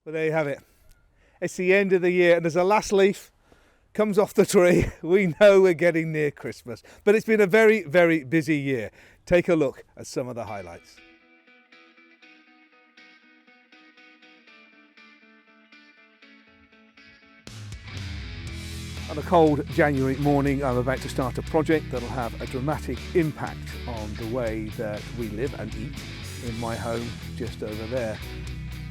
Well, there you have it. It's the end of the year, and as the last leaf comes off the tree, we know we're getting near Christmas. But it's been a very, very busy year. Take a look at some of the highlights. On a cold January morning, I'm about to start a project that'll have a dramatic impact on the way that we live and eat in my home just over there.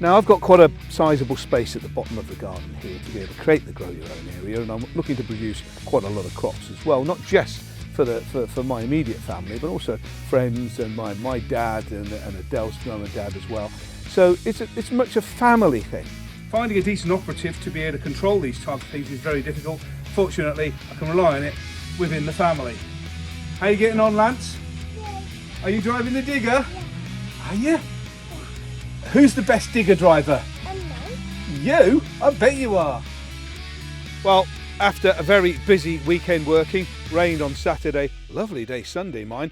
Now, I've got quite a sizable space at the bottom of the garden here to be able to create the grow your own area, and I'm looking to produce quite a lot of crops as well, not just for my immediate family, but also friends and my dad and Adele's mum and dad as well. So it's much a family thing. Finding a decent operative to be able to control these types of things is very difficult. Fortunately, I can rely on it within the family. How are you getting on, Lance? Yeah. Are you driving the digger? Yeah. Are you? Who's the best digger driver? You? I bet you are. Well, after a very busy weekend working, rained on Saturday, lovely day Sunday mine,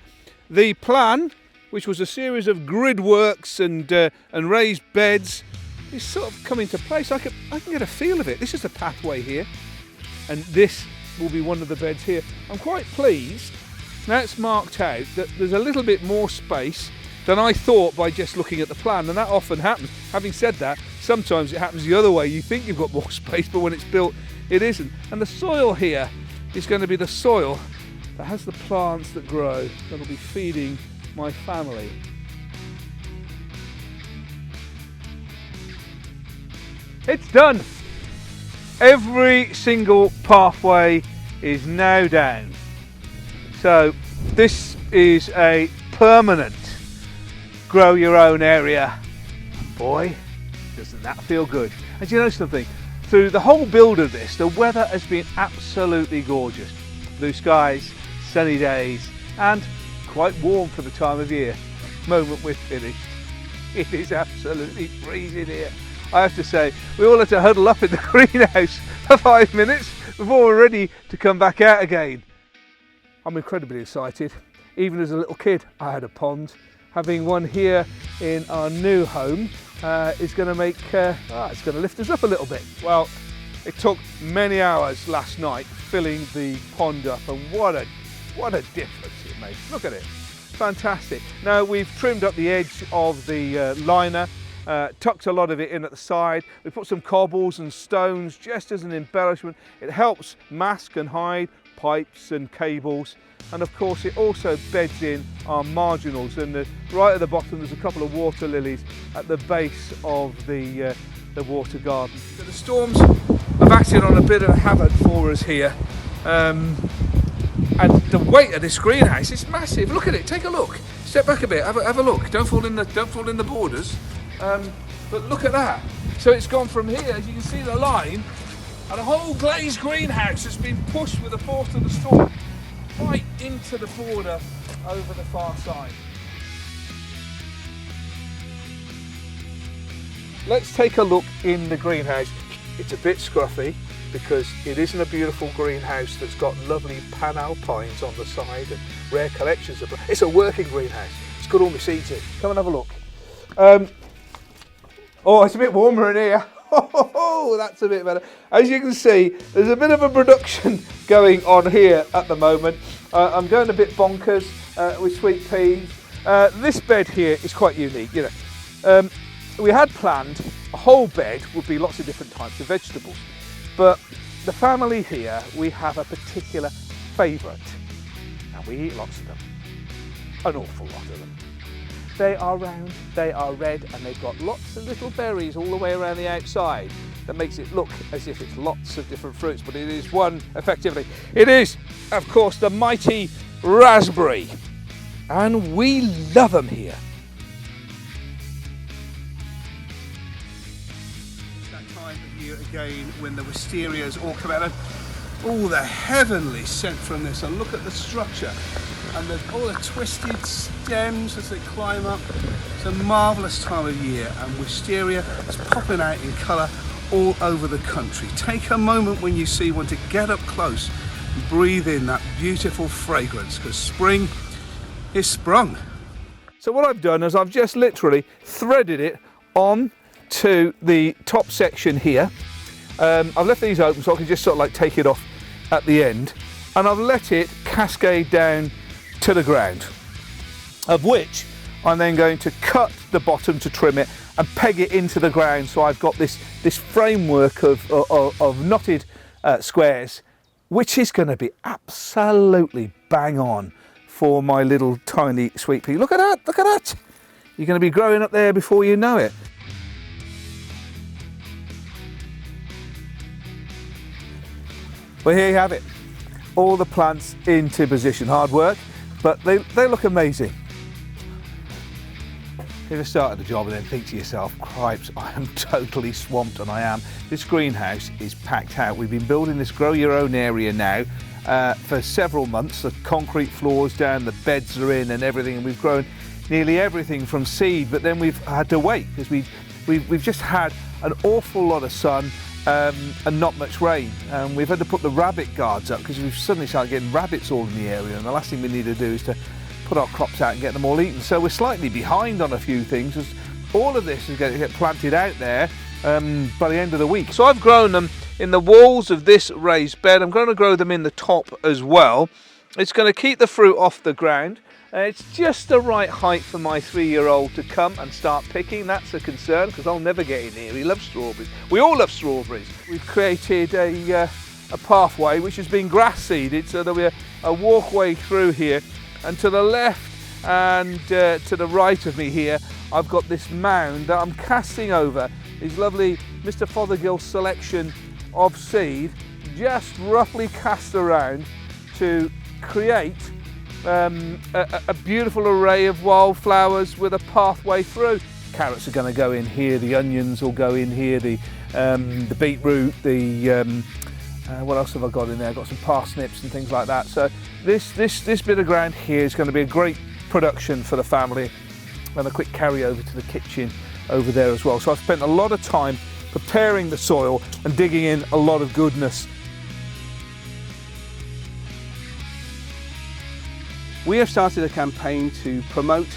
the plan, which was a series of grid works and raised beds, is sort of coming to place. I can get a feel of it. This is the pathway here, and this will be one of the beds here. I'm quite pleased. Now it's marked out that there's a little bit more space than I thought by just looking at the plan, and that often happens. Having said that, sometimes it happens the other way. You think you've got more space, but when it's built, it isn't. And the soil here is going to be the soil that has the plants that grow, that'll be feeding my family. It's done! Every single pathway is now down. So this is a permanent grow your own area. Boy, doesn't that feel good. And do you know something? Through the whole build of this, the weather has been absolutely gorgeous. Blue skies, sunny days, and quite warm for the time of year. Moment we're finished, it is absolutely freezing here. I have to say, we all had to huddle up in the greenhouse for 5 minutes before we're ready to come back out again. I'm incredibly excited. Even as a little kid, I had a pond. Having one here in our new home is going to make, it's going to lift us up a little bit. Well, it took many hours last night filling the pond up, and what a difference it made. Look at it, fantastic. Now we've trimmed up the edge of the liner, tucked a lot of it in at the side. We put some cobbles and stones just as an embellishment. It helps mask and hide pipes and cables. And of course it also beds in our marginals, and right at the bottom there's a couple of water lilies at the base of the water garden. So the storms have acted on a bit of havoc for us here, and the weight of this greenhouse is massive. Look at it, take a look, step back a bit, have a look, don't fall in the borders, but look at that. So it's gone from here, as you can see the line, and a whole glazed greenhouse has been pushed with the force of the storm right into the border over the far side. Let's take a look in the greenhouse. It's a bit scruffy because it isn't a beautiful greenhouse that's got lovely panalpines on the side and rare collections of plants. It's a working greenhouse. It's got all my seeds in. Come and have a look. Oh, it's a bit warmer in here. Oh, that's a bit better. As you can see, there's a bit of a production going on here at the moment. I'm going a bit bonkers with sweet peas. This bed here is quite unique, you know. We had planned a whole bed would be lots of different types of vegetables, but the family here, we have a particular favourite, and we eat lots of them, an awful lot of them. They are round, they are red, and they've got lots of little berries all the way around the outside. That makes it look as if it's lots of different fruits, but it is one effectively. It is, of course, the mighty raspberry, and we love them here. It's that time of year again when the wisterias all come out and all the heavenly scent from this, and look at the structure. And all the twisted stems as they climb up. It's a marvellous time of year, and wisteria is popping out in colour all over the country. Take a moment when you see one to get up close and breathe in that beautiful fragrance, because spring is sprung. So what I've done is I've just literally threaded it on to the top section here. I've left these open so I can just sort of like take it off at the end, and I've let it cascade down to the ground, of which I'm then going to cut the bottom to trim it and peg it into the ground, so I've got this framework of knotted squares, which is going to be absolutely bang on for my little tiny sweet pea. Look at that, look at that. You're going to be growing up there before you know it. Well, here you have it. All the plants into position. Hard work, but they look amazing. You ever started the job and then think to yourself, cripes, I am totally swamped, and I am. This greenhouse is packed out. We've been building this grow your own area now for several months. The concrete floors down, the beds are in and everything, and we've grown nearly everything from seed, but then we've had to wait because we've just had an awful lot of sun and not much rain. We've had to put the rabbit guards up because we've suddenly started getting rabbits all in the area, and the last thing we need to do is to put our crops out and get them all eaten. So we're slightly behind on a few things, as all of this is going to get planted out there by the end of the week. So I've grown them in the walls of this raised bed. I'm going to grow them in the top as well. It's going to keep the fruit off the ground. It's just the right height for my 3-year-old to come and start picking. That's a concern because I'll never get in here. He loves strawberries. We all love strawberries. We've created a pathway which has been grass seeded, so there'll be a walkway through here. And to the left and to the right of me here, I've got this mound that I'm casting over these lovely Mr. Fothergill selection of seed, just roughly cast around to create a beautiful array of wildflowers with a pathway through. Carrots are going to go in here, the onions will go in here, the beetroot, what else have I got in there? I've got some parsnips and things like that. So this bit of ground here is going to be a great production for the family, and a quick carryover to the kitchen over there as well. So I've spent a lot of time preparing the soil and digging in a lot of goodness. We have started a campaign to promote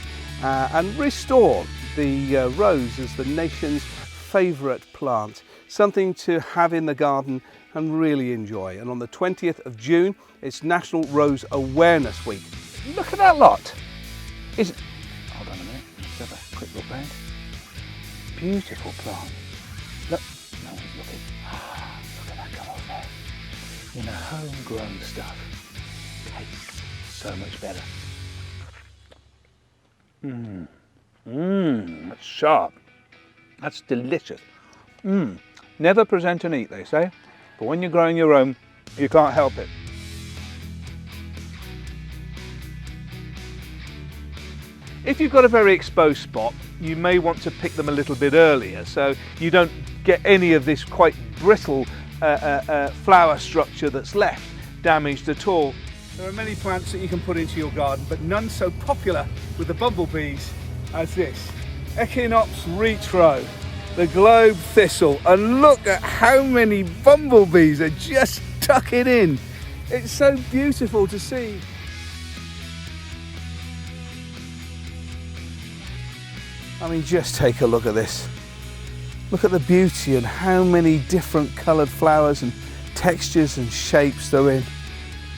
and restore the rose as the nation's favourite plant, something to have in the garden and really enjoy. And on the 20th of June, it's National Rose Awareness Week. Look at that lot. Hold on a minute, let's have a quick look round. Beautiful plant. Look, no one's looking. Look at that come off there. You know, homegrown stuff. Tastes so much better. That's sharp. That's delicious. Never present and eat, they say, but when you're growing your own, you can't help it. If you've got a very exposed spot, you may want to pick them a little bit earlier, so you don't get any of this quite brittle flower structure that's left damaged at all. There are many plants that you can put into your garden, but none so popular with the bumblebees as this. Echinops retro, the globe thistle, and look at how many bumblebees are just tucking in. It's so beautiful to see. I mean, just take a look at this. Look at the beauty and how many different coloured flowers and textures and shapes they're in.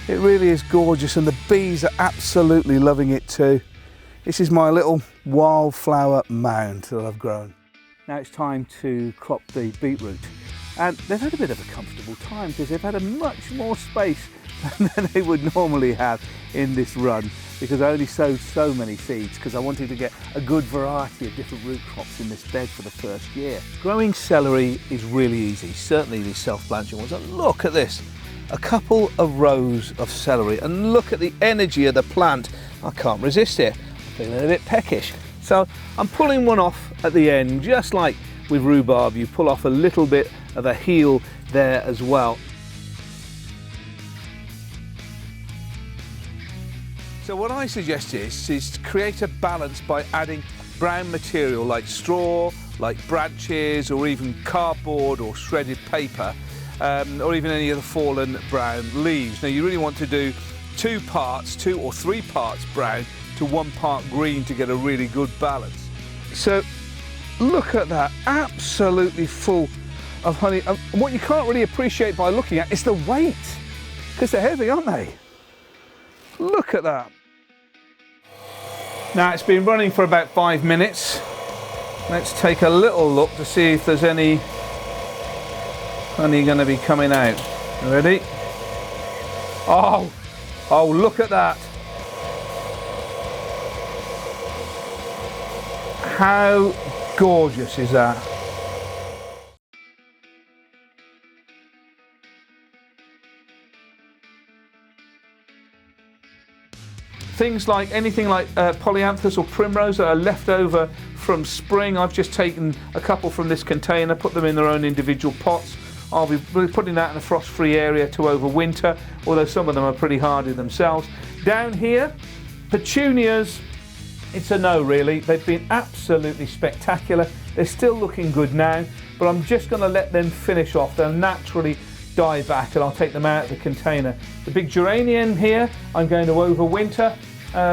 It really is gorgeous, and the bees are absolutely loving it too. This is my little wildflower mound that I've grown. Now it's time to crop the beetroot, and they've had a bit of a comfortable time because they've had a much more space than they would normally have in this run, because I only sowed so many seeds because I wanted to get a good variety of different root crops in this bed for the first year. Growing celery is really easy, certainly these self-blanching ones. And look at this, a couple of rows of celery, and look at the energy of the plant. I can't resist it. I'm feeling a bit peckish. So I'm pulling one off at the end, just like with rhubarb, you pull off a little bit of a heel there as well. So what I suggest is to create a balance by adding brown material like straw, like branches, or even cardboard or shredded paper, or even any of the fallen brown leaves. Now you really want to do 2 or 3 parts brown to 1 part green to get a really good balance. So Look at that, absolutely full of honey. And what you can't really appreciate by looking at is the weight, because they're heavy, aren't they? Look at that. Now it's been running for about 5 minutes. Let's take a little look to see if there's any honey going to be coming out. Ready? Oh, look at that. How gorgeous is that? Things like anything like polyanthus or primrose that are left over from spring, I've just taken a couple from this container, put them in their own individual pots. I'll be putting that in a frost-free area to overwinter, although some of them are pretty hardy themselves. Down here, petunias, it's a no really. They've been absolutely spectacular. They're still looking good now, but I'm just going to let them finish off. They'll naturally die back and I'll take them out of the container. The big geranium here, I'm going to overwinter.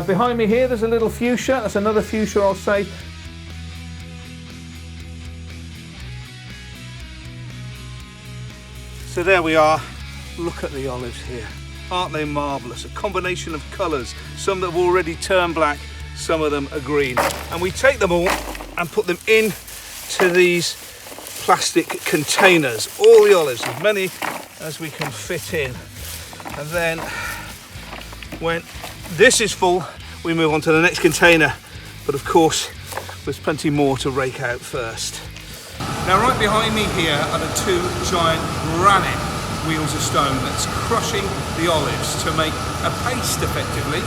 Behind me here there's a little fuchsia, that's another fuchsia I'll save. So there we are, look at the olives here. Aren't they marvellous? A combination of colours, some that have already turned black, some of them are green. And we take them all and put them in to these plastic containers, all the olives, as many as we can fit in. And then when this is full, we move on to the next container. But of course, there's plenty more to rake out first. Now right behind me here are the two giant granite wheels of stone that's crushing the olives to make a paste effectively.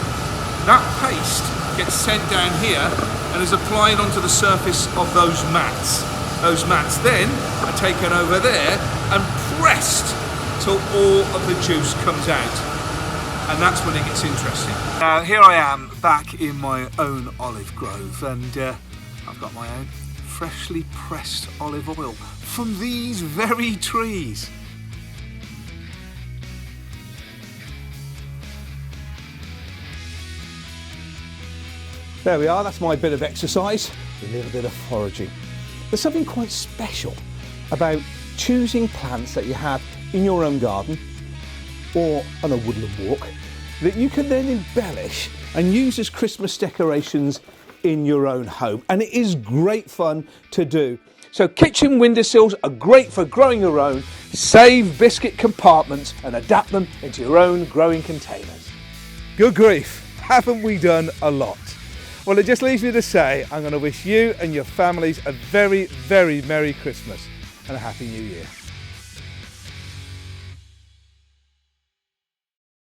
That paste gets sent down here and is applied onto the surface of those mats. Those mats then are taken over there and pressed till all of the juice comes out. And that's when it gets interesting. Now here I am back in my own olive grove, and I've got my own freshly pressed olive oil from these very trees. There we are, that's my bit of exercise, a little bit of foraging. There's something quite special about choosing plants that you have in your own garden or on a woodland walk that you can then embellish and use as Christmas decorations in your own home. And it is great fun to do. So kitchen windowsills are great for growing your own. Save biscuit compartments and adapt them into your own growing containers. Good grief, haven't we done a lot? Well, it just leaves me to say I'm going to wish you and your families a very, very Merry Christmas and a Happy New Year.